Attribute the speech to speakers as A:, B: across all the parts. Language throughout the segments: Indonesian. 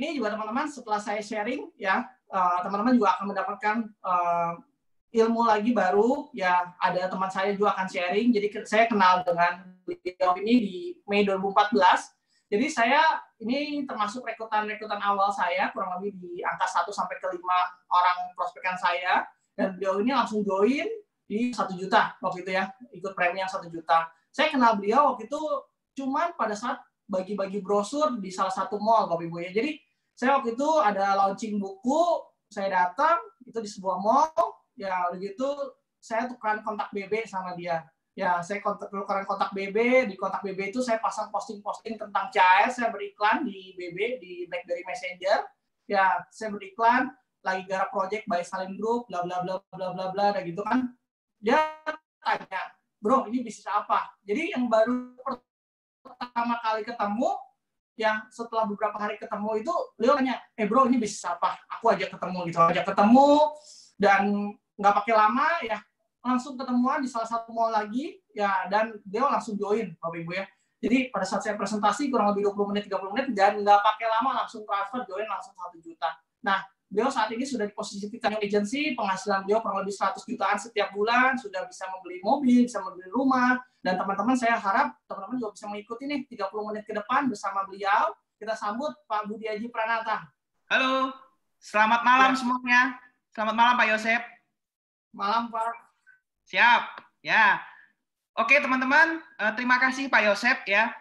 A: ini juga teman-teman setelah saya sharing ya, teman-teman juga akan mendapatkan ilmu lagi baru ya. Ada teman saya juga akan sharing. Jadi saya kenal dengan beliau ini di Mei 2014. Jadi saya ini termasuk rekrutan awal saya, kurang lebih di angka 1 sampai ke 5 orang prospekan saya, dan beliau ini langsung join di 1 juta waktu itu ya, ikut premi yang 1 juta. Saya kenal beliau waktu itu cuman pada saat bagi-bagi brosur di salah satu mall, Bapak Ibu ya. Jadi saya waktu itu ada launching buku, saya datang itu di sebuah mall, ya begitu saya tukeran kontak BB sama dia. Ya, saya tukeran kontak BB, di kontak BB itu saya pasang posting-posting tentang CAR, saya beriklan di BB, di BlackBerry Messenger. Ya, saya beriklan, lagi garap project by Salim Group, bla bla bla bla bla bla, dan gitu kan. Dia tanya, bro, ini bisnis apa? Jadi yang baru pertama kali ketemu, yang setelah beberapa hari ketemu itu, beliau tanya, bro, ini bisnis apa? Aku ajak ketemu gitu, dan nggak pakai lama ya, langsung ketemuan di salah satu mall lagi ya, dan dia langsung join, Bapak Ibu ya. Jadi pada saat saya presentasi kurang lebih 20 menit 30 menit dan nggak pakai lama langsung transfer, join langsung 1 juta. Nah, beliau saat ini sudah diposisikan agency, penghasilan beliau kurang lebih 100 jutaan setiap bulan, sudah bisa membeli mobil, bisa membeli rumah, dan teman-teman saya harap teman-teman juga bisa mengikuti nih 30 menit ke depan bersama beliau. Kita sambut Pak Budi Aji Pranata.
B: Halo, selamat malam semuanya. Selamat malam Pak Yosep.
A: Malam Pak.
B: Siap, ya. Oke teman-teman, terima kasih Pak Yosep ya.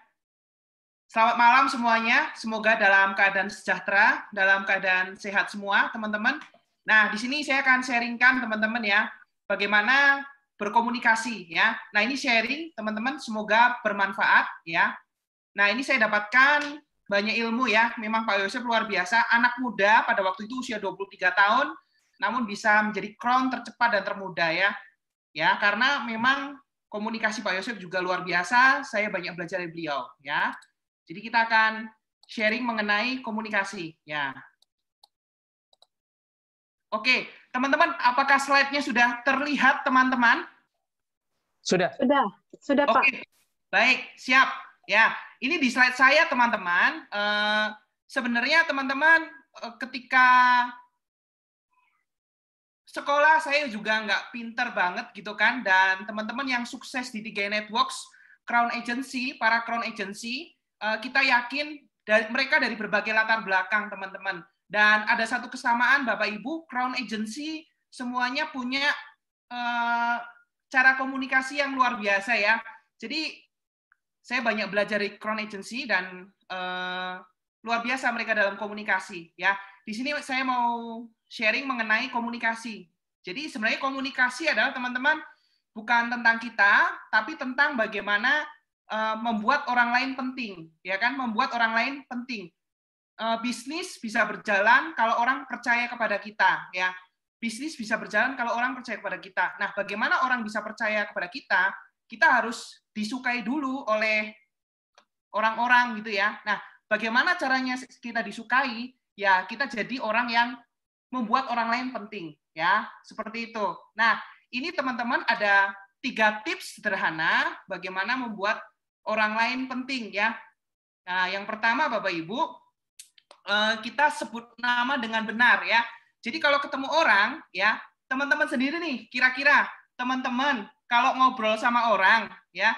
B: Selamat malam semuanya, semoga dalam keadaan sejahtera, dalam keadaan sehat semua teman-teman. Nah, di sini saya akan sharingkan teman-teman ya, bagaimana berkomunikasi ya. Nah, ini sharing teman-teman, semoga bermanfaat ya. Nah, ini saya dapatkan banyak ilmu ya, memang Pak Yosep luar biasa, anak muda pada waktu itu usia 23 tahun, namun bisa menjadi crown tercepat dan termuda ya. Ya, karena memang komunikasi Pak Yosep juga luar biasa, saya banyak belajar dari beliau ya. Jadi kita akan sharing mengenai komunikasi ya. Oke, teman-teman, apakah slide-nya sudah terlihat teman-teman?
C: Sudah Pak.
B: Oke, baik, siap ya. Ini di slide saya teman-teman. Sebenarnya teman-teman ketika sekolah saya juga nggak pinter banget gitu kan, dan teman-teman yang sukses di 3 Networks, Crown Agency, para Crown Agency, kita yakin mereka dari berbagai latar belakang teman-teman. Dan ada satu kesamaan Bapak Ibu, Crown Agency semuanya punya cara komunikasi yang luar biasa ya. Jadi saya banyak belajar dari Crown Agency dan luar biasa mereka dalam komunikasi ya. Di sini saya mau sharing mengenai komunikasi. Jadi sebenarnya komunikasi adalah teman-teman bukan tentang kita, tapi tentang bagaimana membuat orang lain penting, ya kan? Membuat orang lain penting. Bisnis bisa berjalan kalau orang percaya kepada kita, ya. Bisnis bisa berjalan kalau orang percaya kepada kita. Nah, bagaimana orang bisa percaya kepada kita? Kita harus disukai dulu oleh orang-orang gitu ya. Nah, bagaimana caranya kita disukai? Ya, kita jadi orang yang membuat orang lain penting, ya, seperti itu. Nah, ini teman-teman ada 3 tips sederhana bagaimana membuat orang lain penting, ya. Nah, yang pertama, Bapak Ibu, kita sebut nama dengan benar, ya. Jadi kalau ketemu orang, ya, teman-teman sendiri nih, kira-kira teman-teman kalau ngobrol sama orang, ya,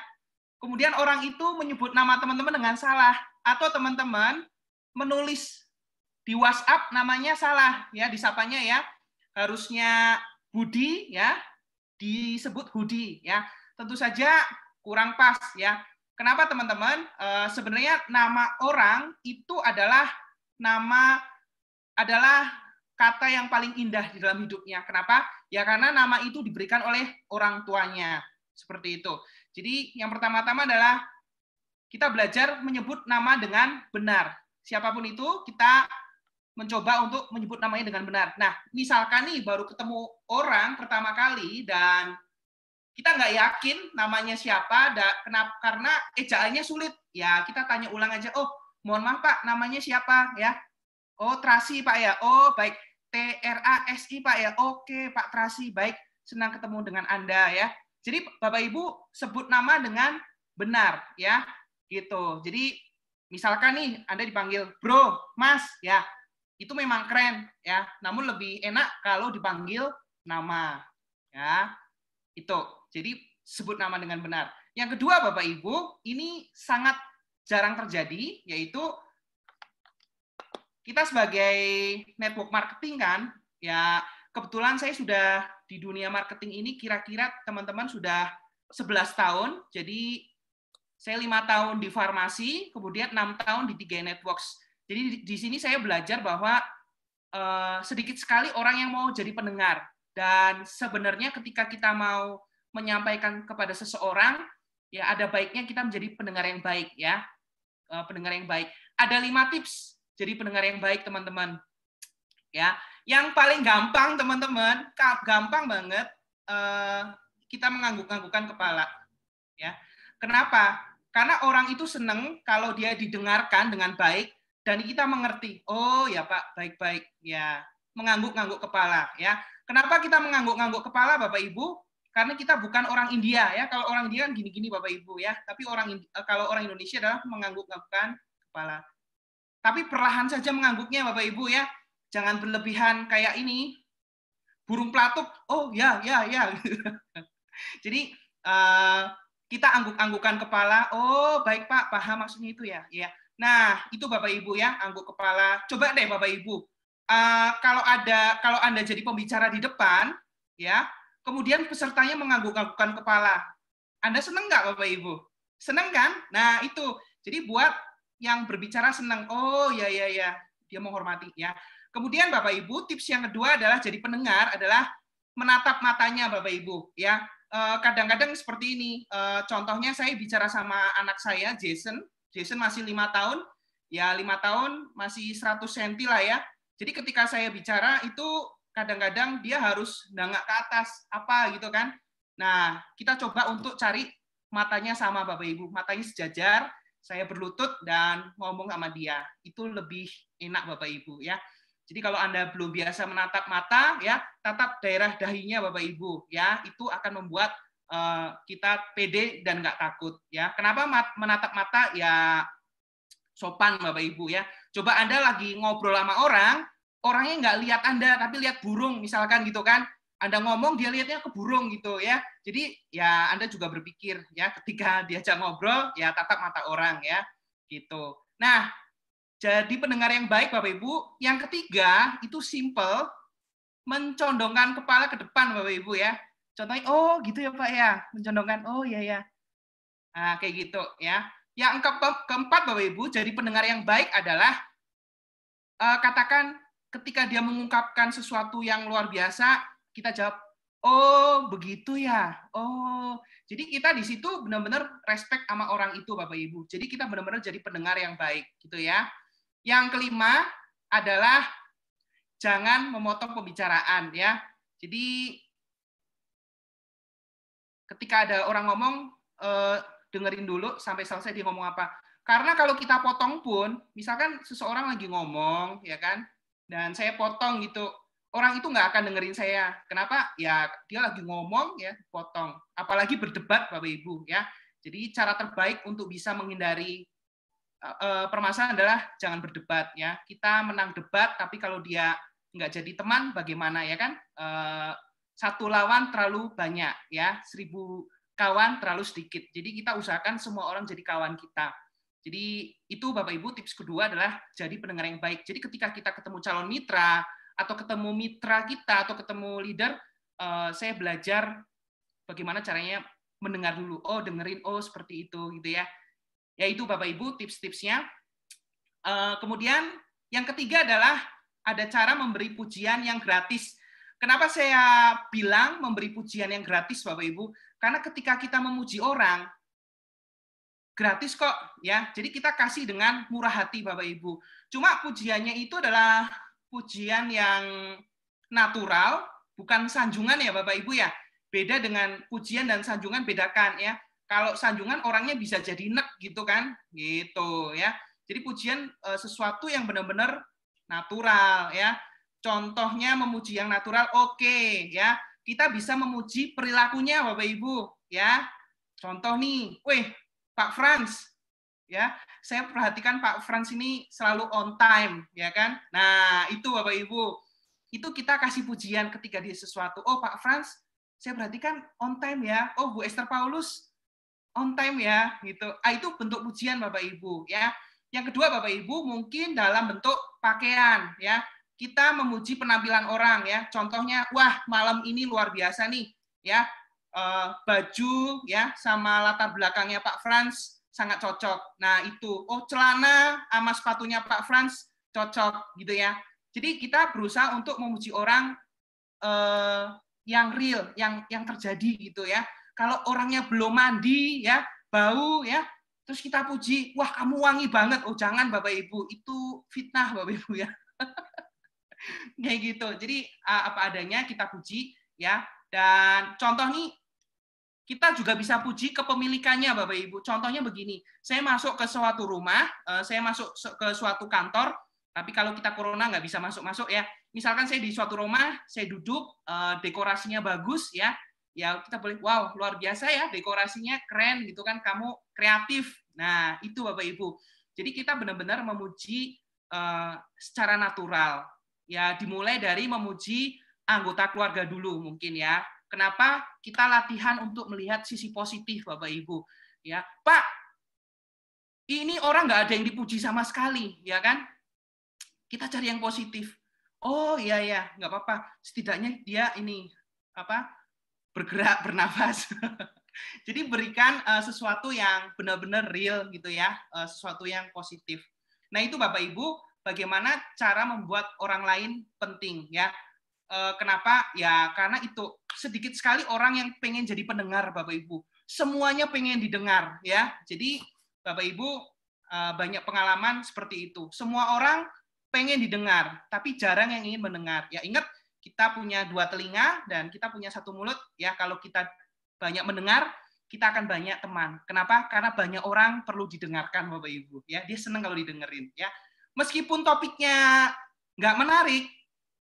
B: kemudian orang itu menyebut nama teman-teman dengan salah, atau teman-teman menulis di WhatsApp namanya salah, ya, disapanya ya harusnya Budi, ya, disebut Hudi, ya. Tentu saja kurang pas, ya. Kenapa teman-teman? Sebenarnya nama orang itu adalah kata yang paling indah di dalam hidupnya. Kenapa? Ya karena nama itu diberikan oleh orang tuanya, seperti itu. Jadi yang pertama-tama adalah kita belajar menyebut nama dengan benar. Siapapun itu kita mencoba untuk menyebut namanya dengan benar. Nah, misalkan nih baru ketemu orang pertama kali dan kita nggak yakin namanya siapa, karena ejaannya sulit. Ya, kita tanya ulang aja, oh, mohon maaf Pak, namanya siapa? Ya, oh, Trasi Pak ya, oh, baik, Trasi Pak ya, oke Pak Trasi, baik, senang ketemu dengan Anda ya. Jadi Bapak Ibu sebut nama dengan benar, ya, gitu. Jadi misalkan nih Anda dipanggil Bro, Mas, ya. itu memang keren ya, namun lebih enak kalau dipanggil nama ya. Itu. Jadi sebut nama dengan benar. Yang kedua Bapak Ibu, ini sangat jarang terjadi, yaitu kita sebagai network marketing kan, ya kebetulan saya sudah di dunia marketing ini kira-kira teman-teman sudah 11 tahun, jadi saya 5 tahun di farmasi, kemudian 6 tahun di 3 Networks. Jadi di sini saya belajar bahwa sedikit sekali orang yang mau jadi pendengar. Dan sebenarnya ketika kita mau menyampaikan kepada seseorang, ya ada baiknya kita menjadi pendengar yang baik ya. Pendengar yang baik. Ada 5 tips jadi pendengar yang baik, teman-teman. Ya, yang paling gampang, teman-teman, gampang banget kita mengangguk-anggukkan kepala. Ya. Kenapa? Karena orang itu senang kalau dia didengarkan dengan baik dan kita mengerti. Oh ya Pak, baik-baik. Ya, mengangguk-angguk kepala. Ya. Kenapa kita mengangguk-angguk kepala, Bapak Ibu? Karena kita bukan orang India ya. Kalau orang India kan gini-gini Bapak Ibu ya. Tapi kalau orang Indonesia adalah mengangguk-anggukkan kepala. Tapi perlahan saja mengangguknya Bapak Ibu ya. Jangan berlebihan kayak ini. Burung pelatuk. Oh ya, ya, ya. Jadi kita angguk-anggukan kepala. Oh, baik Pak, paham maksudnya itu ya. Ya. Nah, itu Bapak Ibu ya, angguk kepala. Coba deh Bapak Ibu. Kalau Anda jadi pembicara di depan, ya, kemudian pesertanya mengangguk-anggukkan kepala. Anda senang nggak Bapak Ibu? Senang kan? Nah, itu. Jadi buat yang berbicara senang. Oh, ya, ya, ya. Dia menghormati ya. Kemudian Bapak Ibu, tips yang kedua adalah jadi pendengar adalah menatap matanya Bapak Ibu ya. Kadang-kadang seperti ini. Contohnya saya bicara sama anak saya, Jason. Jason masih 5 tahun. Ya, 5 tahun masih 100 cm lah ya. Jadi ketika saya bicara itu kadang-kadang dia harus nengok ke atas apa gitu kan. Nah, kita coba untuk cari matanya sama Bapak Ibu. Matanya sejajar, saya berlutut dan ngomong sama dia. Itu lebih enak Bapak Ibu ya. Jadi kalau Anda belum biasa menatap mata, ya tatap daerah dahinya Bapak Ibu, ya itu akan membuat kita pede dan nggak takut, ya. Kenapa menatap mata? Ya sopan Bapak Ibu, ya. Coba Anda lagi ngobrol sama orang, orangnya nggak lihat Anda, tapi lihat burung, misalkan gitu kan. Anda ngomong, dia lihatnya ke burung gitu, ya. Jadi ya Anda juga berpikir, ya ketika diajak ngobrol, ya tatap mata orang, ya, gitu. Nah. Jadi pendengar yang baik Bapak Ibu. Yang ketiga itu simple, mencondongkan kepala ke depan Bapak Ibu ya. Contohnya, oh gitu ya Pak ya, mencondongkan, oh iya ya. Nah kayak gitu ya. Yang keempat Bapak Ibu, jadi pendengar yang baik adalah katakan ketika dia mengungkapkan sesuatu yang luar biasa, kita jawab, oh begitu ya. Oh, jadi kita di situ benar-benar respect sama orang itu Bapak Ibu. Jadi kita benar-benar jadi pendengar yang baik gitu ya. Yang kelima adalah jangan memotong pembicaraan ya. Jadi ketika ada orang ngomong dengerin dulu sampai selesai dia ngomong apa. Karena kalau kita potong pun, misalkan seseorang lagi ngomong ya kan, dan saya potong gitu, orang itu nggak akan dengerin saya. Kenapa? Ya dia lagi ngomong ya, potong. Apalagi berdebat Bapak Ibu ya. Jadi cara terbaik untuk bisa menghindari permasalahan adalah jangan berdebat ya. Kita menang debat tapi kalau dia nggak jadi teman bagaimana ya kan? Satu lawan terlalu banyak ya, 1000 kawan terlalu sedikit. Jadi kita usahakan semua orang jadi kawan kita. Jadi itu Bapak Ibu tips kedua adalah jadi pendengar yang baik. Jadi ketika kita ketemu calon mitra atau ketemu mitra kita atau ketemu leader, saya belajar bagaimana caranya mendengar dulu. Oh dengerin, oh seperti itu gitu ya. Ya itu Bapak Ibu tips-tipsnya. Kemudian yang ketiga adalah ada cara memberi pujian yang gratis. Kenapa saya bilang memberi pujian yang gratis Bapak Ibu? Karena ketika kita memuji orang, gratis kok ya. Jadi kita kasih dengan murah hati Bapak Ibu. Cuma pujiannya itu adalah pujian yang natural, bukan sanjungan ya Bapak Ibu ya. Beda dengan pujian dan sanjungan, bedakan ya. Kalau sanjungan orangnya bisa jadi nek gitu kan, gitu ya. Jadi pujian sesuatu yang benar-benar natural ya. Contohnya memuji yang natural, oke ya. Kita bisa memuji perilakunya Bapak Ibu ya. Contoh nih, weh Pak Frans, ya. Saya perhatikan Pak Frans ini selalu on time, ya kan? Nah, itu Bapak Ibu. Itu kita kasih pujian ketika dia sesuatu. Oh, Pak Frans, saya perhatikan on time ya. Oh, Bu Esther Paulus on time ya, gitu. Itu bentuk pujian Bapak Ibu, ya. Yang kedua Bapak Ibu mungkin dalam bentuk pakaian, ya. Kita memuji penampilan orang, ya. Contohnya, wah malam ini luar biasa nih, ya. Baju ya sama latar belakangnya Pak Frans sangat cocok. Nah itu, oh celana sama sepatunya Pak Frans cocok gitu ya. Jadi kita berusaha untuk memuji orang yang real, yang terjadi gitu ya. Kalau orangnya belum mandi ya, bau ya, terus kita puji, wah kamu wangi banget. Oh jangan Bapak Ibu, itu fitnah Bapak Ibu ya. Kayak gitu. Jadi apa adanya kita puji ya. Dan contoh nih, kita juga bisa puji kepemilikannya Bapak Ibu. Contohnya begini, saya masuk ke suatu rumah, saya masuk ke suatu kantor, tapi kalau kita corona nggak bisa masuk-masuk ya. Misalkan saya di suatu rumah, saya duduk, dekorasinya bagus ya, ya kita boleh, wow luar biasa ya, dekorasinya keren gitu kan, kamu kreatif. Nah itu Bapak Ibu. Jadi kita benar-benar memuji secara natural. Ya dimulai dari memuji anggota keluarga dulu mungkin ya. Kenapa kita latihan untuk melihat sisi positif, Bapak Ibu? Ya, Pak, ini orang nggak ada yang dipuji sama sekali, ya kan? Kita cari yang positif. Oh iya ya, nggak apa-apa. Setidaknya dia ini apa? Bergerak, bernafas. Jadi berikan sesuatu yang benar-benar real gitu ya, sesuatu yang positif. Nah itu Bapak Ibu, bagaimana cara membuat orang lain penting ya? Kenapa? Ya karena itu sedikit sekali orang yang pengen jadi pendengar Bapak Ibu. Semuanya pengen didengar ya. Jadi Bapak Ibu banyak pengalaman seperti itu. Semua orang pengen didengar, tapi jarang yang ingin mendengar. Ya ingat kita punya 2 telinga dan kita punya 1 mulut. Ya kalau kita banyak mendengar, kita akan banyak teman. Kenapa? Karena banyak orang perlu didengarkan Bapak Ibu. Ya dia senang kalau didengerin. Ya meskipun topiknya nggak menarik,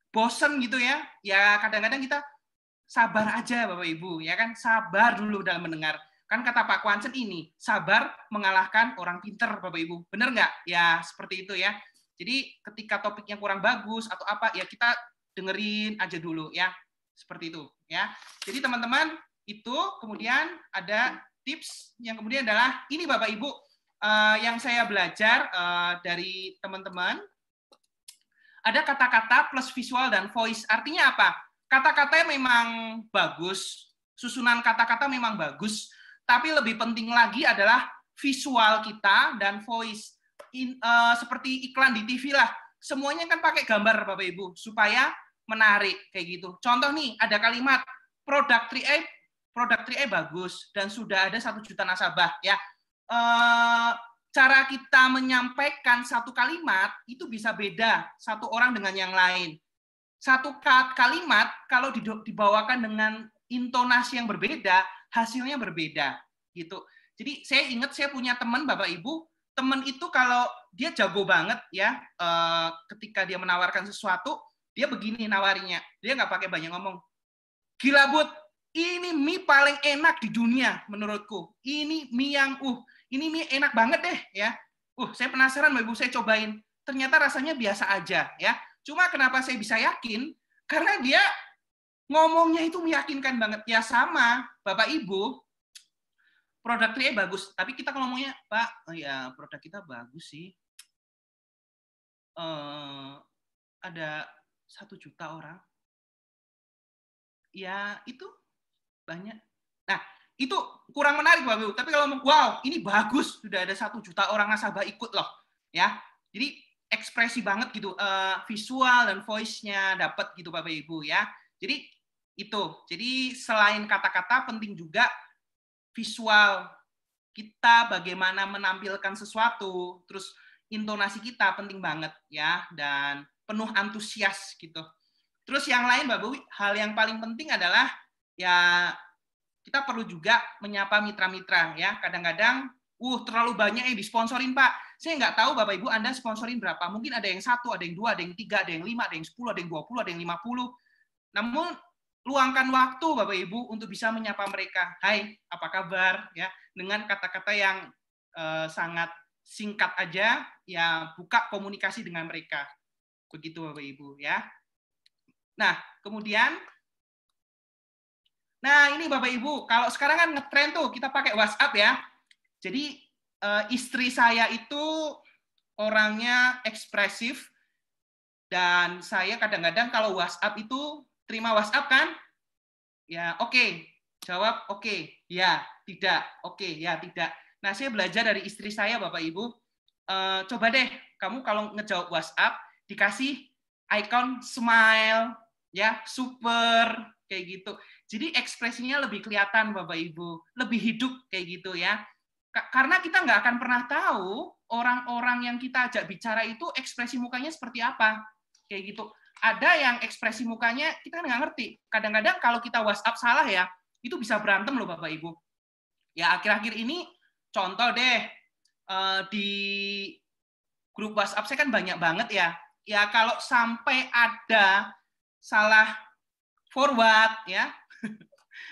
B: bosen gitu ya, ya kadang-kadang kita sabar aja Bapak Ibu, ya kan, sabar dulu dalam mendengar. Kan kata Pak Kwansen ini, sabar mengalahkan orang pinter Bapak Ibu. Bener nggak? Ya seperti itu ya. Jadi ketika topiknya kurang bagus atau apa, ya kita dengerin aja dulu ya. Seperti itu ya. Jadi teman-teman, itu kemudian ada tips yang kemudian adalah ini Bapak Ibu, yang saya belajar dari teman-teman. Ada kata-kata plus visual dan voice. Artinya apa? Kata-katanya memang bagus, susunan kata-kata memang bagus, tapi lebih penting lagi adalah visual kita dan voice. Seperti iklan di TV lah, semuanya kan pakai gambar Bapak Ibu, supaya menarik kayak gitu. Contoh nih, ada kalimat produk 3A bagus, dan sudah ada 1 juta nasabah. Ya. Cara kita menyampaikan satu kalimat itu bisa beda satu orang dengan yang lain. Satu kalimat kalau dibawakan dengan intonasi yang berbeda, hasilnya berbeda gitu. Jadi saya ingat saya punya teman Bapak Ibu, teman itu kalau dia jago banget ya, ketika dia menawarkan sesuatu, dia begini nawarinya. Dia nggak pakai banyak ngomong. Gila Bud, ini mie paling enak di dunia menurutku. Ini mie yang ini mie enak banget deh ya. Saya penasaran Bapak Ibu, saya cobain. Ternyata rasanya biasa aja ya. Cuma kenapa saya bisa yakin? Karena dia ngomongnya itu meyakinkan banget. Ya sama Bapak Ibu, produk 3A bagus. Tapi kita kalau ngomongnya, Pak, ya produk kita bagus sih. Ada 1 juta orang. Ya itu banyak. Nah, itu kurang menarik Bapak Ibu. Tapi kalau ngomong, wow, ini bagus, sudah ada 1 juta orang nasabah ikut loh, ya. Jadi ekspresi banget gitu, visual dan voice-nya dapat gitu Bapak Ibu ya. Jadi itu. Jadi selain kata-kata penting juga visual kita, bagaimana menampilkan sesuatu, terus intonasi kita penting banget ya, dan penuh antusias gitu. Terus yang lain Bapak Ibu, hal yang paling penting adalah ya kita perlu juga menyapa mitra-mitra ya. Kadang-kadang terlalu banyak yang disponsorin Pak. Saya nggak tahu Bapak Ibu Anda sponsorin berapa. Mungkin ada yang 1, ada yang 2, ada yang 3, ada yang 5, ada yang 10, ada yang 20, ada yang 50. Namun luangkan waktu Bapak Ibu untuk bisa menyapa mereka. Hai, apa kabar ya, dengan kata-kata yang sangat singkat aja, ya buka komunikasi dengan mereka. Begitu Bapak Ibu ya. Nah, kemudian ini Bapak Ibu, kalau sekarang kan ngetren tuh kita pakai WhatsApp ya. Jadi istri saya itu orangnya ekspresif dan saya kadang-kadang kalau WhatsApp itu terima WhatsApp kan? Ya, oke. Jawab oke. Ya, tidak. Oke, ya, tidak. Nah, saya belajar dari istri saya Bapak Ibu. Coba deh kamu kalau ngejawab WhatsApp dikasih icon smile, ya, super kayak gitu. Jadi ekspresinya lebih kelihatan Bapak Ibu, lebih hidup kayak gitu ya. Karena kita nggak akan pernah tahu orang-orang yang kita ajak bicara itu ekspresi mukanya seperti apa kayak gitu. Ada yang ekspresi mukanya kita nggak ngerti. Kadang-kadang kalau kita WhatsApp salah ya, itu bisa berantem loh Bapak Ibu. Ya akhir-akhir ini contoh deh di grup WhatsApp saya kan banyak banget ya. Ya kalau sampai ada salah forward ya,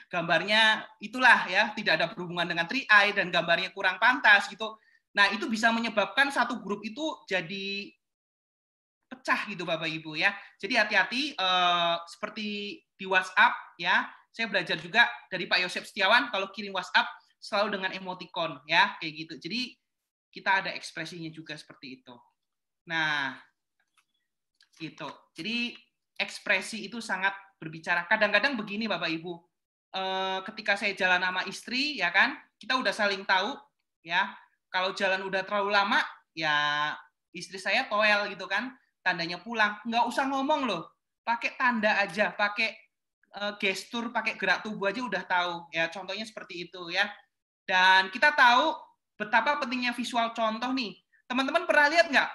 B: gambarnya itulah ya tidak ada berhubungan dengan 3i dan gambarnya kurang pantas gitu. Nah, itu bisa menyebabkan satu grup itu jadi pecah gitu Bapak Ibu ya. Jadi hati-hati seperti di WhatsApp ya. Saya belajar juga dari Pak Yosep Setiawan kalau kirim WhatsApp selalu dengan emoticon ya, kayak gitu. Jadi kita ada ekspresinya juga seperti itu. Nah, gitu. Jadi ekspresi itu sangat berbicara. Kadang-kadang begini Bapak Ibu, ketika saya jalan sama istri, ya kan, kita udah saling tahu, ya. Kalau jalan udah terlalu lama, ya istri saya toel gitu kan, tandanya pulang. Nggak usah ngomong loh, pakai tanda aja, pakai gestur, pakai gerak tubuh aja udah tahu. Ya, contohnya seperti itu ya. Dan kita tahu betapa pentingnya visual contoh nih. Teman-teman pernah lihat nggak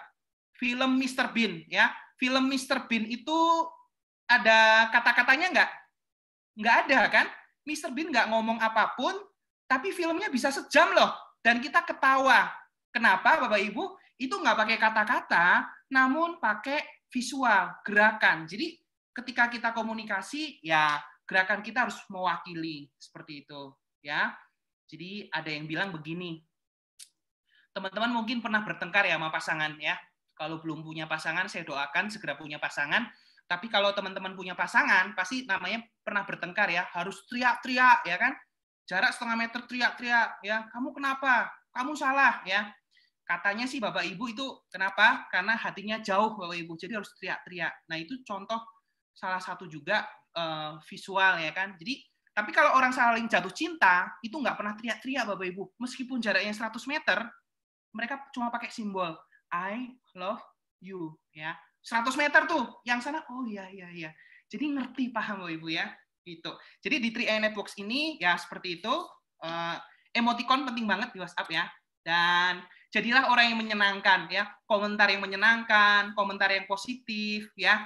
B: film Mr. Bean ya? Film Mr. Bean itu ada kata-katanya nggak? Nggak ada kan? Mr. Bean nggak ngomong apapun, tapi filmnya bisa sejam loh. Dan kita ketawa. Kenapa Bapak Ibu? Itu nggak pakai kata-kata, namun pakai visual, gerakan. Jadi ketika kita komunikasi, ya gerakan kita harus mewakili. Seperti itu. Ya. Jadi ada yang bilang begini, teman-teman mungkin pernah bertengkar ya sama pasangan ya. Kalau belum punya pasangan, saya doakan segera punya pasangan. Tapi kalau teman-teman punya pasangan, pasti namanya pernah bertengkar ya. Harus teriak-teriak ya kan. Jarak setengah meter teriak-teriak ya. Kamu kenapa? Kamu salah ya. Katanya sih Bapak Ibu itu kenapa? Karena hatinya jauh Bapak Ibu. Jadi harus teriak-teriak. Nah itu contoh salah satu juga visual ya kan. Jadi tapi kalau orang saling jatuh cinta, itu nggak pernah teriak-teriak Bapak Ibu. Meskipun jaraknya 100 meter, mereka cuma pakai simbol I love you ya. 100 meter tuh, yang sana oh iya. Jadi ngerti paham Bapak Ibu ya. Gitu. Jadi di 3i Networks ini ya seperti itu. Emoticon penting banget di WhatsApp ya. Dan jadilah orang yang menyenangkan ya. Komentar yang menyenangkan, komentar yang positif ya.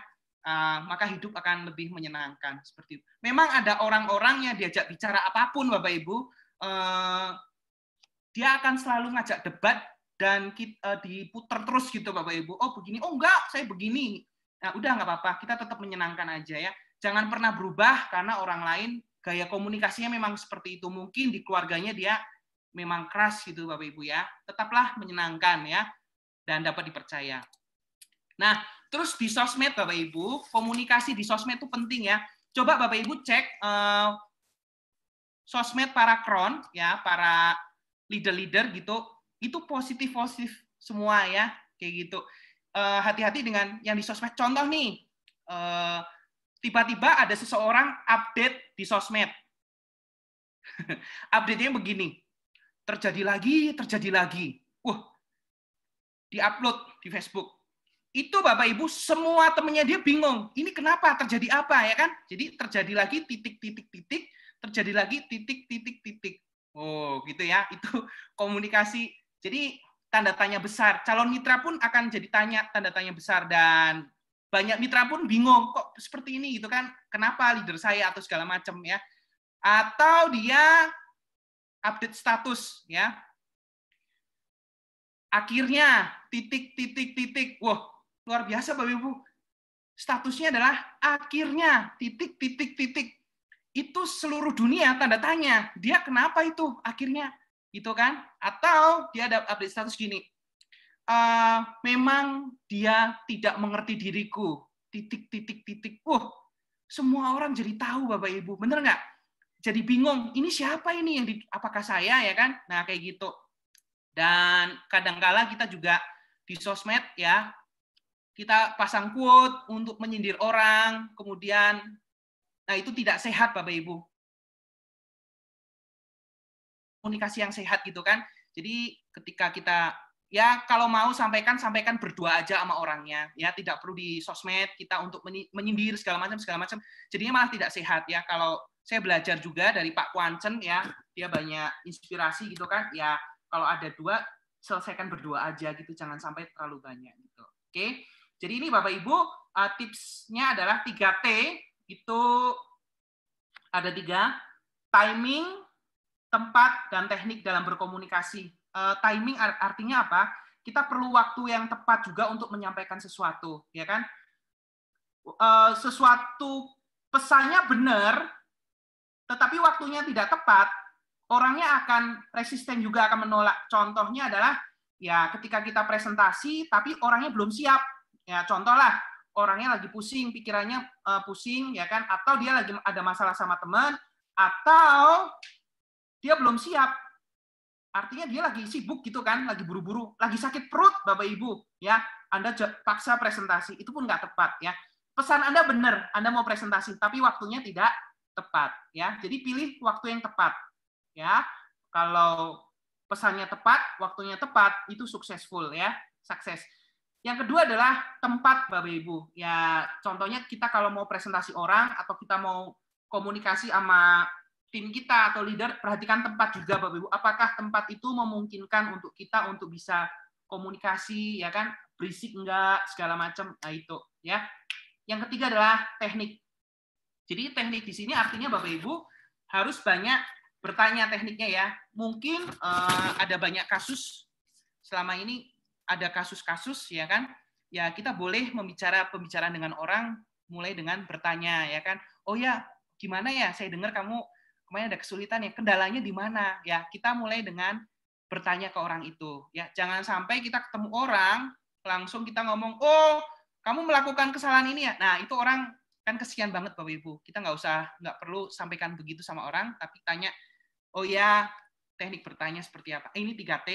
B: Maka hidup akan lebih menyenangkan seperti itu. Memang ada orang-orang yang diajak bicara apapun Bapak Ibu, dia akan selalu ngajak debat dan diputar terus gitu Bapak Ibu. Oh begini, oh enggak, saya begini. Nah udah nggak apa-apa, kita tetap menyenangkan aja ya. Jangan pernah berubah karena orang lain gaya komunikasinya memang seperti itu. Mungkin di keluarganya dia memang keras gitu Bapak Ibu ya. Tetaplah menyenangkan ya dan dapat dipercaya. Nah, terus di sosmed Bapak Ibu, komunikasi di sosmed itu penting ya. Coba Bapak Ibu cek sosmed para kron ya, para leader-leader gitu, itu positif semua ya, kayak gitu. Hati-hati dengan yang di sosmed. Contoh nih, tiba-tiba ada seseorang update di sosmed. Update-nya begini, terjadi lagi. Wah, di-upload di Facebook. Itu Bapak Ibu semua temennya dia bingung. Ini kenapa? Terjadi apa ya kan? Jadi terjadi lagi titik, terjadi lagi titik. Oh, gitu ya. Itu komunikasi. Jadi tanda tanya besar. Calon mitra pun akan jadi tanda tanya besar dan banyak mitra pun bingung kok seperti ini gitu kan. Kenapa leader saya atau segala macam ya. Atau dia update status ya. Akhirnya titik. Wah, luar biasa Bapak Ibu. Statusnya adalah akhirnya titik. Itu seluruh dunia tanda tanya. Dia kenapa itu akhirnya? gitu kan? Atau dia ada update status gini, memang dia tidak mengerti diriku, titik. Semua orang jadi tahu Bapak Ibu, bener nggak? Jadi bingung, ini siapa ini yang apakah saya ya kan? Nah kayak gitu. Dan kadangkala kita juga di sosmed ya, kita pasang quote untuk menyindir orang, kemudian, nah itu tidak sehat Bapak Ibu. Komunikasi yang sehat gitu kan. Jadi ketika kita ya kalau mau sampaikan berdua aja sama orangnya ya, tidak perlu di sosmed kita untuk menyindir segala macam. Jadinya malah tidak sehat ya. Kalau saya belajar juga dari Pak Kwancen ya, dia banyak inspirasi gitu kan. Ya kalau ada dua selesaikan berdua aja gitu, jangan sampai terlalu banyak gitu. Oke. Jadi ini Bapak Ibu tipsnya adalah 3T, itu ada 3, timing, tempat, dan teknik dalam berkomunikasi. Timing artinya apa? Kita perlu waktu yang tepat juga untuk menyampaikan sesuatu, ya kan? Sesuatu pesannya benar, tetapi waktunya tidak tepat, orangnya akan resisten juga, akan menolak. Contohnya adalah ya ketika kita presentasi, tapi orangnya belum siap. Ya contohlah, orangnya lagi pusing, pikirannya pusing, ya kan? Atau dia lagi ada masalah sama teman, atau dia belum siap. Artinya dia lagi sibuk gitu kan, lagi buru-buru, lagi sakit perut Bapak Ibu, ya. Anda paksa presentasi, itu pun nggak tepat ya. Pesan Anda benar, Anda mau presentasi, tapi waktunya tidak tepat ya. Jadi pilih waktu yang tepat ya. Kalau pesannya tepat, waktunya tepat, itu successful ya, sukses. Yang kedua adalah tempat Bapak Ibu. Ya, contohnya kita kalau mau presentasi orang atau kita mau komunikasi sama tim kita atau leader, perhatikan tempat juga Bapak Ibu. Apakah tempat itu memungkinkan untuk kita untuk bisa komunikasi, ya kan? Berisik enggak, segala macam. Nah, itu ya. Yang ketiga adalah teknik. Jadi teknik di sini artinya Bapak Ibu harus banyak bertanya tekniknya ya. Mungkin ada banyak kasus selama ini, ada kasus-kasus ya kan. Ya kita boleh pembicaraan dengan orang mulai dengan bertanya ya kan. Oh ya, gimana ya? Saya dengar kamu kemarin ada kesulitan ya, kendalanya di mana? Ya, kita mulai dengan bertanya ke orang itu. Ya, jangan sampai kita ketemu orang, langsung kita ngomong, oh, kamu melakukan kesalahan ini ya. Nah, itu orang kan kesian banget Bapak Ibu. Kita nggak perlu sampaikan begitu sama orang, tapi tanya, oh ya, teknik bertanya seperti apa? Ini 3T.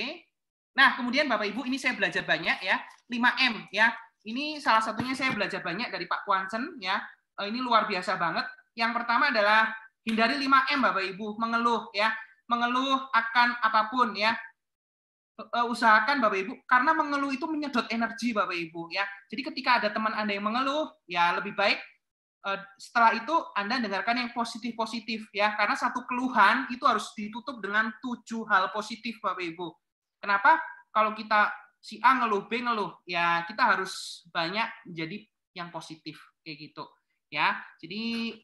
B: Nah, kemudian Bapak Ibu, ini saya belajar banyak ya, 5M ya. Ini salah satunya saya belajar banyak dari Pak Kwancen ya. Ini luar biasa banget. Yang pertama adalah hindari 5M Bapak Ibu, mengeluh ya. Mengeluh akan apapun ya. Usahakan Bapak Ibu, karena mengeluh itu menyedot energi Bapak Ibu ya. Jadi ketika ada teman Anda yang mengeluh, ya lebih baik setelah itu Anda dengarkan yang positif-positif ya. Karena satu keluhan itu harus ditutup dengan 7 hal positif Bapak Ibu. Kenapa? Kalau kita si A ngeluh, B ngeluh, ya kita harus banyak menjadi yang positif kayak gitu ya. Jadi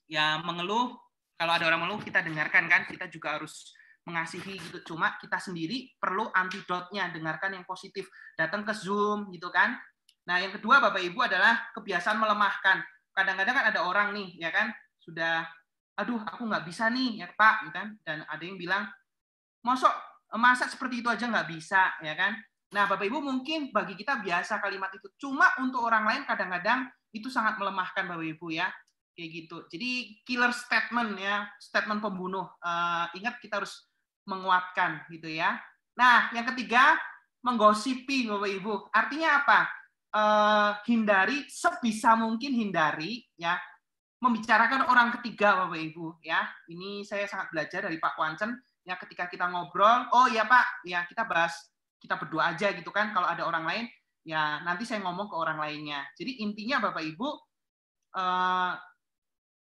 B: ya mengeluh, kalau ada orang mengeluh kita dengarkan kan, kita juga harus mengasihi gitu. Cuma kita sendiri perlu antidotnya, dengarkan yang positif, datang ke Zoom gitu kan. Nah, yang kedua Bapak Ibu adalah kebiasaan melemahkan. Kadang-kadang kan ada orang nih ya kan, sudah aduh aku nggak bisa nih ya Pak gitu kan, dan ada yang bilang masa seperti itu aja nggak bisa ya kan. Nah, Bapak Ibu mungkin bagi kita biasa kalimat itu, cuma untuk orang lain kadang-kadang itu sangat melemahkan Bapak Ibu ya. Kayak gitu. Jadi killer statement ya, statement pembunuh. Ingat kita harus menguatkan gitu ya. Nah, yang ketiga menggosipi Bapak Ibu. Artinya apa? Hindari sebisa mungkin ya membicarakan orang ketiga Bapak Ibu ya. Ini saya sangat belajar dari Pak Kwancen ya, ketika kita ngobrol, oh ya Pak, ya kita bahas, kita berdua aja gitu kan. Kalau ada orang lain ya nanti saya ngomong ke orang lainnya. Jadi intinya Bapak Ibu,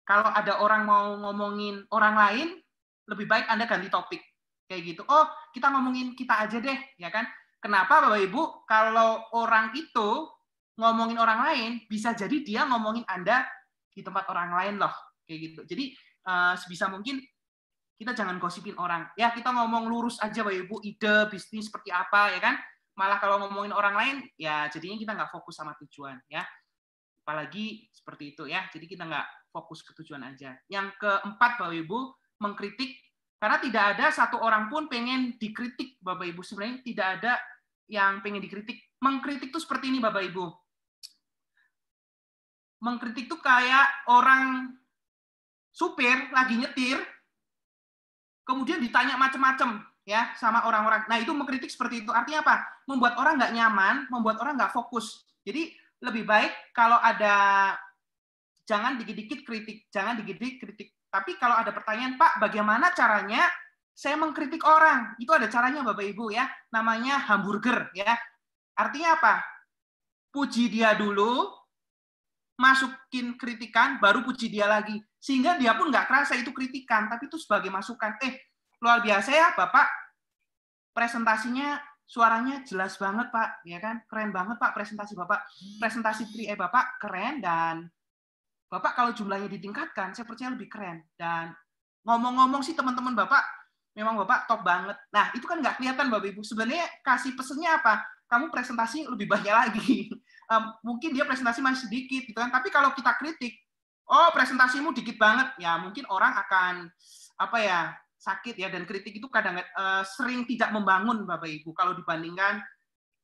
B: kalau ada orang mau ngomongin orang lain, lebih baik Anda ganti topik. Kayak gitu. Oh, kita ngomongin kita aja deh, ya kan? Kenapa Bapak Ibu? Kalau orang itu ngomongin orang lain, bisa jadi dia ngomongin Anda di tempat orang lain loh. Kayak gitu. Jadi sebisa mungkin kita jangan gosipin orang. Ya, kita ngomong lurus aja Bapak Ibu, ide bisnis seperti apa, ya kan? Malah kalau ngomongin orang lain, ya jadinya kita nggak fokus sama tujuan, ya. Apalagi seperti itu ya. Jadi kita nggak fokus ke tujuan aja. Yang keempat Bapak Ibu, mengkritik Karena tidak ada satu orang pun pengen dikritik, Bapak Ibu. Sebenarnya tidak ada yang pengen dikritik. Mengkritik itu seperti ini, Bapak Ibu. Mengkritik itu kayak orang supir lagi nyetir, kemudian ditanya macam-macam ya sama orang-orang. Nah, itu mengkritik seperti itu. Artinya apa? Membuat orang nggak nyaman, membuat orang nggak fokus. Jadi lebih baik kalau ada, jangan dikit-dikit kritik, jangan dikit-dikit kritik. Tapi kalau ada pertanyaan, Pak, bagaimana caranya saya mengkritik orang? Itu ada caranya, Bapak Ibu ya. Namanya hamburger ya. Artinya apa? Puji dia dulu, masukin kritikan, baru puji dia lagi. Sehingga dia pun nggak kerasa itu kritikan, tapi itu sebagai masukan. Luar biasa ya, Bapak. Presentasinya, suaranya jelas banget, Pak. Ya kan? Keren banget, Pak, presentasi Bapak. Presentasi 3E Bapak keren, dan Bapak kalau jumlahnya ditingkatkan, saya percaya lebih keren. Dan ngomong-ngomong sih teman-teman Bapak, memang Bapak top banget. Nah, itu kan nggak kelihatan Bapak Ibu. Sebenarnya kasih pesennya apa? Kamu presentasi lebih banyak lagi. Mungkin dia presentasi masih sedikit, gitu kan. Tapi kalau kita kritik, oh presentasimu dikit banget, ya mungkin orang akan sakit ya. Dan kritik itu kadang sering tidak membangun Bapak Ibu. Kalau dibandingkan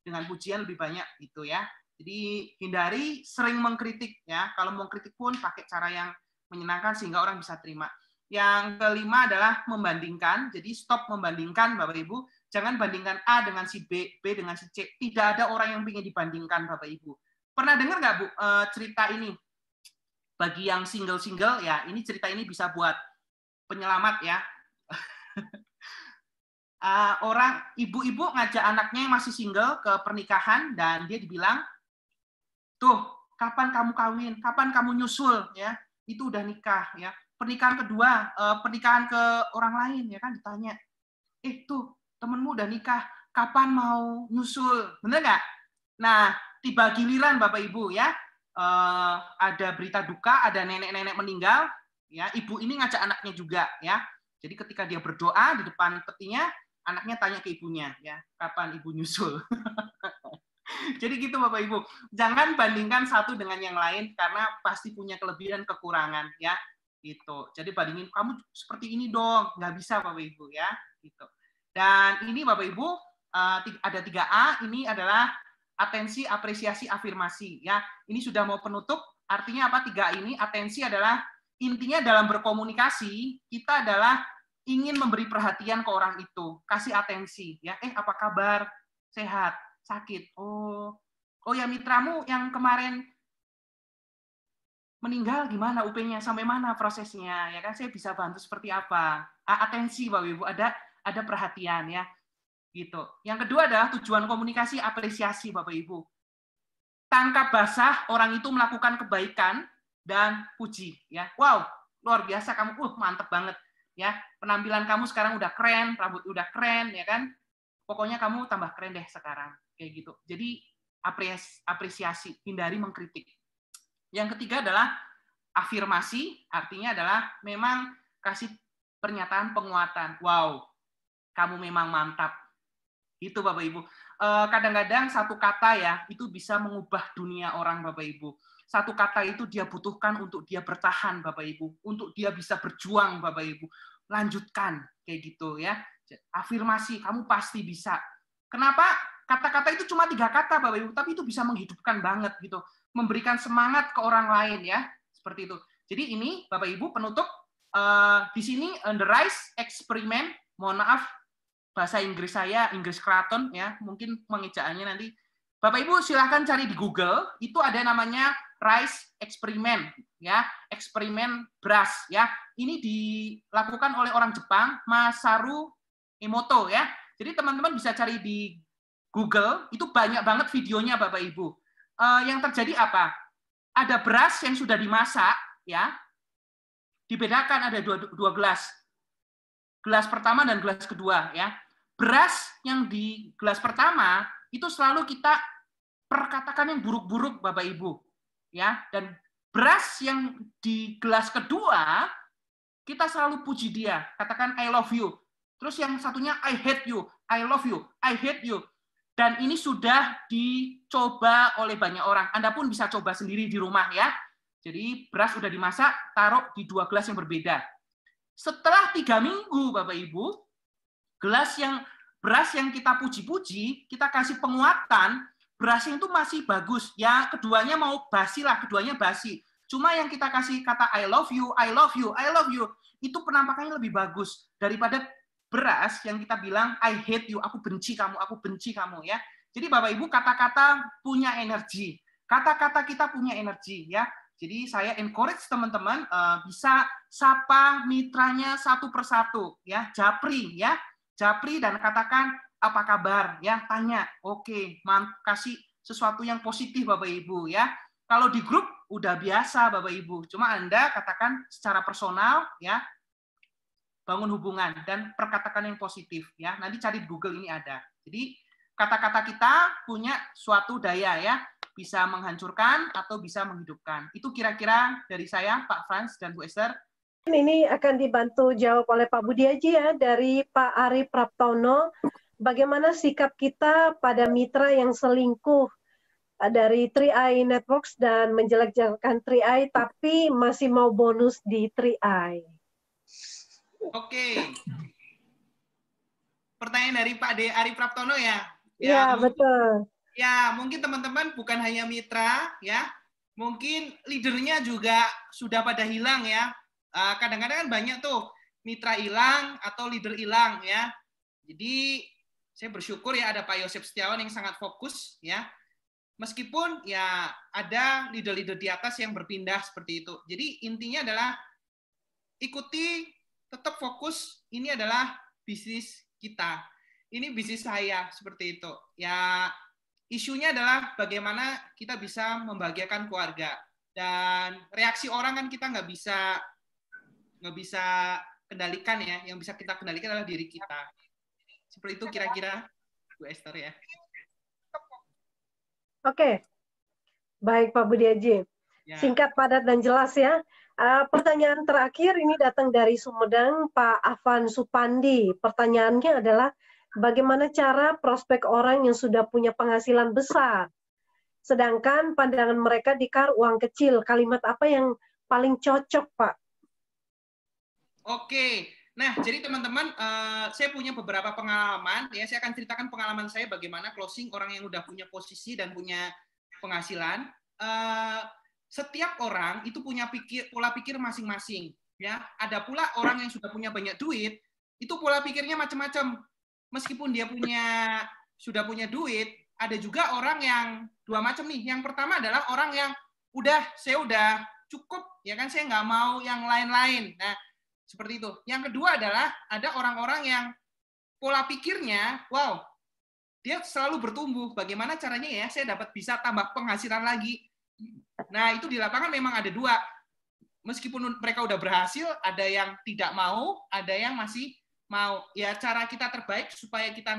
B: dengan pujian lebih banyak gitu ya. Jadi hindari sering mengkritik ya. Kalau mau kritik pun pakai cara yang menyenangkan sehingga orang bisa terima. Yang kelima adalah membandingkan. Jadi stop membandingkan Bapak Ibu. Jangan bandingkan A dengan si B, B dengan si C. Tidak ada orang yang ingin dibandingkan Bapak Ibu. Pernah dengar nggak Bu cerita ini? Bagi yang single-single ya, ini cerita ini bisa buat penyelamat ya. Orang ibu-ibu ngajak anaknya yang masih single ke pernikahan dan dia dibilang, tuh, kapan kamu kawin? Kapan kamu nyusul? Ya, itu udah nikah. Ya, pernikahan kedua, pernikahan ke orang lain, ya kan ditanya, tuh, temenmu udah nikah, kapan mau nyusul? Bener nggak? Nah, tiba giliran Bapak Ibu ya, ada berita duka, ada nenek-nenek meninggal. Ya, ibu ini ngajak anaknya juga. Ya, jadi ketika dia berdoa di depan petinya, anaknya tanya ke ibunya, ya, kapan ibu nyusul? Jadi gitu Bapak Ibu, jangan bandingkan satu dengan yang lain karena pasti punya kelebihan kekurangan ya, gitu. Jadi bandingin kamu seperti ini dong, nggak bisa Bapak Ibu ya, gitu. Dan ini Bapak Ibu ada 3A, ini adalah atensi, apresiasi, afirmasi ya. Ini sudah mau penutup, artinya apa 3A ini? Atensi adalah intinya dalam berkomunikasi kita adalah ingin memberi perhatian ke orang itu, kasih atensi ya. Apa kabar? Sehat? Sakit. Oh ya mitramu yang kemarin meninggal gimana UP-nya, sampai mana prosesnya ya kan, saya bisa bantu seperti apa. Atensi Bapak Ibu, ada perhatian ya. Gitu. Yang kedua adalah tujuan komunikasi, apresiasi Bapak Ibu. Tangkap basah orang itu melakukan kebaikan dan puji ya. Wow, luar biasa kamu, mantep banget ya. Penampilan kamu sekarang udah keren, rambut udah keren ya kan. Pokoknya kamu tambah keren deh sekarang. Kayak gitu. Jadi apresiasi, hindari mengkritik. Yang ketiga adalah afirmasi, artinya adalah memang kasih pernyataan penguatan. Wow, kamu memang mantap. Itu Bapak Ibu. Kadang-kadang satu kata ya, itu bisa mengubah dunia orang Bapak Ibu. Satu kata itu dia butuhkan untuk dia bertahan Bapak Ibu, untuk dia bisa berjuang Bapak Ibu. Lanjutkan kayak gitu ya. Afirmasi, kamu pasti bisa. Kenapa? Kata-kata itu cuma 3 kata Bapak Ibu, tapi itu bisa menghidupkan banget gitu, memberikan semangat ke orang lain ya, seperti itu. Jadi ini Bapak Ibu penutup di sini The Rice Experiment. Mohon maaf bahasa Inggris saya Inggris Kraton ya, mungkin mengejaannya nanti. Bapak Ibu silahkan cari di Google, itu ada namanya Rice Experiment ya, eksperimen beras ya. Ini dilakukan oleh orang Jepang, Masaru Emoto ya. Jadi teman-teman bisa cari di Google, itu banyak banget videonya Bapak Ibu. Yang terjadi apa? Ada beras yang sudah dimasak, ya, dibedakan ada dua gelas. Gelas pertama dan gelas kedua. Ya. Beras yang di gelas pertama, itu selalu kita perkatakan yang buruk-buruk Bapak Ibu. Ya. Dan beras yang di gelas kedua, kita selalu puji dia. Katakan I love you. Terus yang satunya I hate you, I love you, I hate you. Dan ini sudah dicoba oleh banyak orang. Anda pun bisa coba sendiri di rumah ya. Jadi beras sudah dimasak, taruh di 2 gelas yang berbeda. Setelah 3 minggu, Bapak Ibu, beras yang kita puji-puji, kita kasih penguatan, berasnya itu masih bagus. Ya, keduanya mau basi lah, keduanya basi. Cuma yang kita kasih kata I love you, I love you, I love you, itu penampakannya lebih bagus daripada beras yang kita bilang I hate you, aku benci kamu ya. Jadi Bapak Ibu, kata-kata punya energi. Kata-kata kita punya energi ya. Jadi saya encourage teman-teman bisa sapa mitranya satu persatu ya, japri ya. Japri dan katakan apa kabar ya, tanya. Oke, kasih sesuatu yang positif Bapak Ibu ya. Kalau di grup udah biasa Bapak Ibu. Cuma Anda katakan secara personal ya. Bangun hubungan dan perkatakan yang positif ya. Nanti cari di Google ini ada. Jadi kata-kata kita punya suatu daya ya, bisa menghancurkan atau bisa menghidupkan. Itu kira-kira dari saya, Pak Frans dan Bu Esther.
C: Ini akan dibantu jawab oleh Pak Budi Aji ya, dari Pak Ari Praptono. Bagaimana sikap kita pada mitra yang selingkuh dari 3i Networks dan menjelek-jelekan 3i tapi masih mau bonus di 3i?
B: Oke. Pertanyaan dari Pak Ari Praptono ya.
C: Ya, betul.
B: Ya, mungkin teman-teman bukan hanya mitra ya. Mungkin leadernya juga sudah pada hilang ya. Kadang-kadang kan banyak tuh mitra hilang atau leader hilang ya. Jadi saya bersyukur ya ada Pak Yosef Setiawan yang sangat fokus ya. Meskipun ya ada leader-leader di atas yang berpindah seperti itu. Jadi intinya adalah ikuti, tetap fokus, ini adalah bisnis kita. Ini bisnis saya, seperti itu. Ya, isunya adalah bagaimana kita bisa membahagiakan keluarga. Dan reaksi orang kan kita nggak bisa kendalikan ya. Yang bisa kita kendalikan adalah diri kita. Seperti itu kira-kira, Bu Esther ya.
C: Oke. Baik, Pak Budi Aji. Ya. Singkat, padat, dan jelas ya. Pertanyaan terakhir ini datang dari Sumedang, Pak Afan Supandi. Pertanyaannya adalah, bagaimana cara prospek orang yang sudah punya penghasilan besar, sedangkan pandangan mereka dikar uang kecil? Kalimat apa yang paling cocok, Pak?
B: Oke, nah jadi teman-teman, saya punya beberapa pengalaman. Ya, saya akan ceritakan pengalaman saya bagaimana closing orang yang udah punya posisi dan punya penghasilan. Setiap orang itu punya pola pikir masing-masing ya. Ada pula orang yang sudah punya banyak duit, itu pola pikirnya macam-macam. Meskipun dia sudah punya duit, ada juga orang yang dua macam nih. Yang pertama adalah orang yang saya udah cukup ya kan, saya nggak mau yang lain-lain. Nah, seperti itu. Yang kedua adalah ada orang-orang yang pola pikirnya wow, dia selalu bertumbuh. Bagaimana caranya ya saya dapat bisa tambah penghasilan lagi. Nah, itu di lapangan memang ada dua. Meskipun mereka udah berhasil, ada yang tidak mau, ada yang masih mau. Ya, cara kita terbaik supaya kita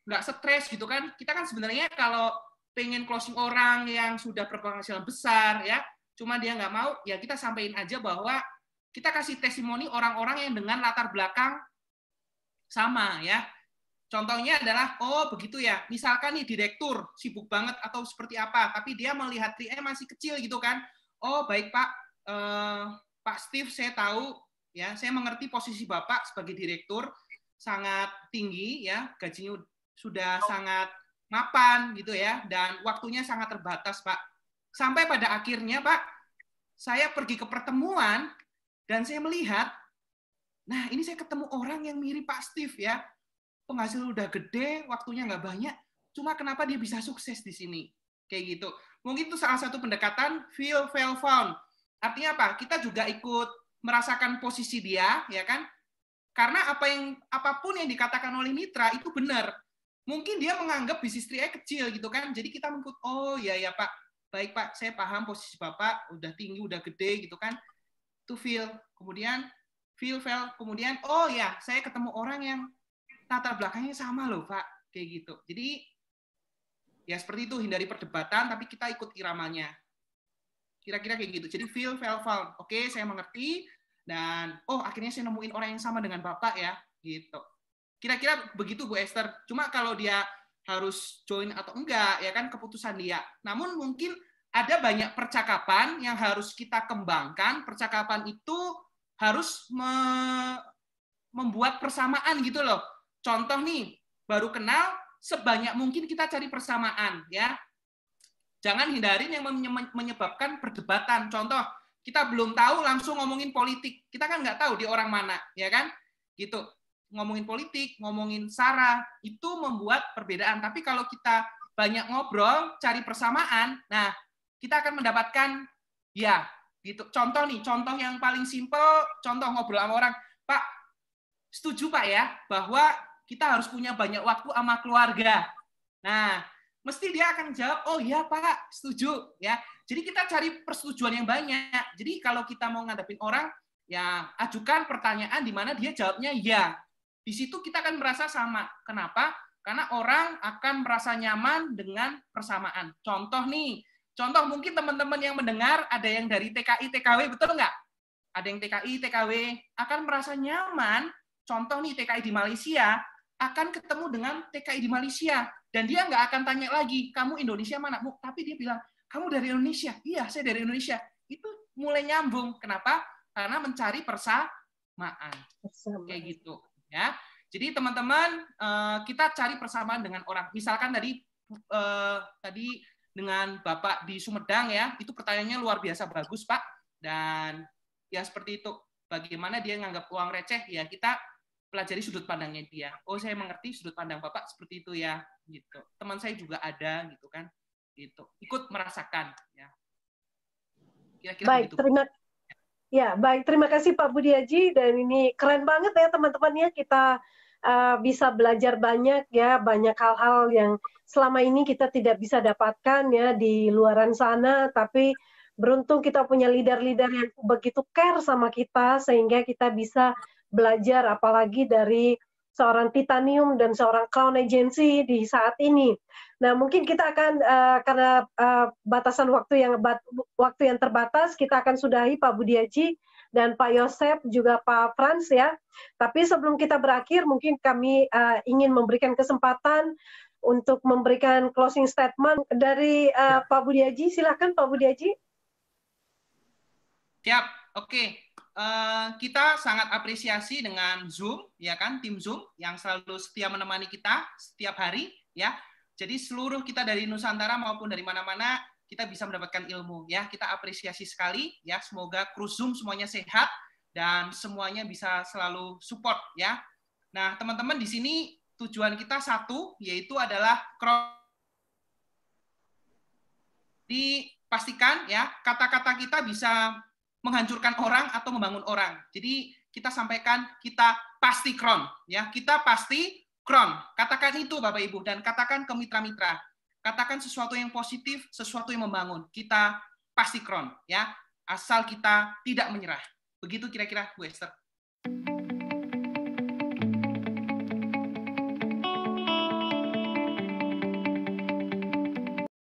B: nggak stres gitu kan. Kita kan sebenarnya kalau pengen closing orang yang sudah berpenghasilan besar, ya, cuma dia nggak mau, ya kita sampaikan aja bahwa kita kasih testimoni orang-orang yang dengan latar belakang sama, ya. Contohnya adalah, oh begitu ya, misalkan nih direktur sibuk banget atau seperti apa, tapi dia melihat 3i masih kecil gitu kan. Oh baik Pak, Pak Steve, saya tahu, ya, saya mengerti posisi Bapak sebagai direktur sangat tinggi, ya, gajinya sudah sangat mapan gitu ya, dan waktunya sangat terbatas Pak. Sampai pada akhirnya Pak, saya pergi ke pertemuan dan saya melihat, nah ini saya ketemu orang yang mirip Pak Steve ya. Penghasilan udah gede, waktunya nggak banyak, cuma kenapa dia bisa sukses di sini? Kayak gitu. Mungkin itu salah satu pendekatan feel, fail, found. Artinya apa? Kita juga ikut merasakan posisi dia, ya kan? Karena apapun yang dikatakan oleh mitra itu benar. Mungkin dia menganggap bisnis 3i kecil gitu kan. Jadi kita mengikut, oh ya Pak, baik Pak, saya paham posisi Bapak udah tinggi, udah gede gitu kan. Itu feel. Kemudian feel, fail, kemudian oh ya, saya ketemu orang yang latar belakangnya sama loh Pak, kayak gitu. Jadi ya seperti itu, hindari perdebatan tapi kita ikut iramanya. Kira-kira kayak gitu. Jadi feel, fail, found. Oke, saya mengerti dan oh akhirnya saya nemuin orang yang sama dengan Bapak ya, gitu. Kira-kira begitu Bu Esther. Cuma kalau dia harus join atau enggak ya kan keputusan dia. Namun mungkin ada banyak percakapan yang harus kita kembangkan. Percakapan itu harus membuat persamaan gitu loh. Contoh nih, baru kenal, sebanyak mungkin kita cari persamaan ya. Jangan hindarin yang menyebabkan perdebatan. Contoh, kita belum tahu langsung ngomongin politik. Kita kan nggak tahu dia orang mana, ya kan? Gitu. Ngomongin politik, ngomongin sara, itu membuat perbedaan. Tapi kalau kita banyak ngobrol, cari persamaan, nah kita akan mendapatkan ya gitu. Contoh nih, contoh yang paling simpel, contoh ngobrol sama orang, Pak, setuju Pak ya bahwa kita harus punya banyak waktu sama keluarga. Nah, mesti dia akan jawab, oh iya Pak, setuju ya. Jadi kita cari persetujuan yang banyak. Jadi kalau kita mau ngadepin orang, ya ajukan pertanyaan di mana dia jawabnya ya. Di situ kita akan merasa sama. Kenapa? Karena orang akan merasa nyaman dengan persamaan. Contoh nih, contoh mungkin teman-teman yang mendengar ada yang dari TKI, TKW, betul nggak? Ada yang TKI, TKW, akan merasa nyaman. Contoh nih TKI di Malaysia, akan ketemu dengan TKI di Malaysia. Dan dia nggak akan tanya lagi, kamu Indonesia mana? Tapi dia bilang, kamu dari Indonesia? Iya, saya dari Indonesia. Itu mulai nyambung. Kenapa? Karena mencari persamaan. Kayak gitu. Ya, jadi teman-teman kita cari persamaan dengan orang. Misalkan tadi dengan Bapak di Sumedang ya, itu pertanyaannya luar biasa bagus Pak. Dan ya seperti itu. Bagaimana dia nganggap uang receh? Ya kita pelajari sudut pandangnya dia. Oh saya mengerti sudut pandang Bapak seperti itu ya. Gitu. Teman saya juga ada gitu kan. Gitu. Ikut merasakan. Ya. Kira-kira
C: baik,
B: begitu.
C: Terima kasih Pak Budi Haji, dan ini keren banget ya teman-teman ya, kita bisa belajar banyak ya, banyak hal-hal yang selama ini kita tidak bisa dapatkan ya di luaran sana, tapi beruntung kita punya leader-leader yang begitu care sama kita sehingga kita bisa belajar, apalagi dari seorang Titanium dan seorang Crown Agency di saat ini. Nah, mungkin kita akan karena batasan waktu yang terbatas, kita akan sudahi Pak Budi Haji dan Pak Yosep juga Pak Frans ya. Tapi sebelum kita berakhir, mungkin kami ingin memberikan kesempatan untuk memberikan closing statement dari Pak Budi Haji. Silakan Pak Budi Haji.
B: Siap, oke. Kita sangat apresiasi dengan Zoom, ya kan, tim Zoom yang selalu setia menemani kita setiap hari, ya. Jadi seluruh kita dari Nusantara maupun dari mana-mana kita bisa mendapatkan ilmu, ya. Kita apresiasi sekali, ya. Semoga kru Zoom semuanya sehat dan semuanya bisa selalu support, ya. Nah, teman-teman di sini tujuan kita satu, yaitu adalah dipastikan, ya, kata-kata kita bisa menghancurkan orang atau membangun orang. Jadi kita sampaikan kita pasti kron, ya kita pasti kron. Katakan itu Bapak Ibu dan katakan ke mitra-mitra. Katakan sesuatu yang positif, sesuatu yang membangun. Kita pasti kron, ya asal kita tidak menyerah. Begitu kira-kira Bu Esther.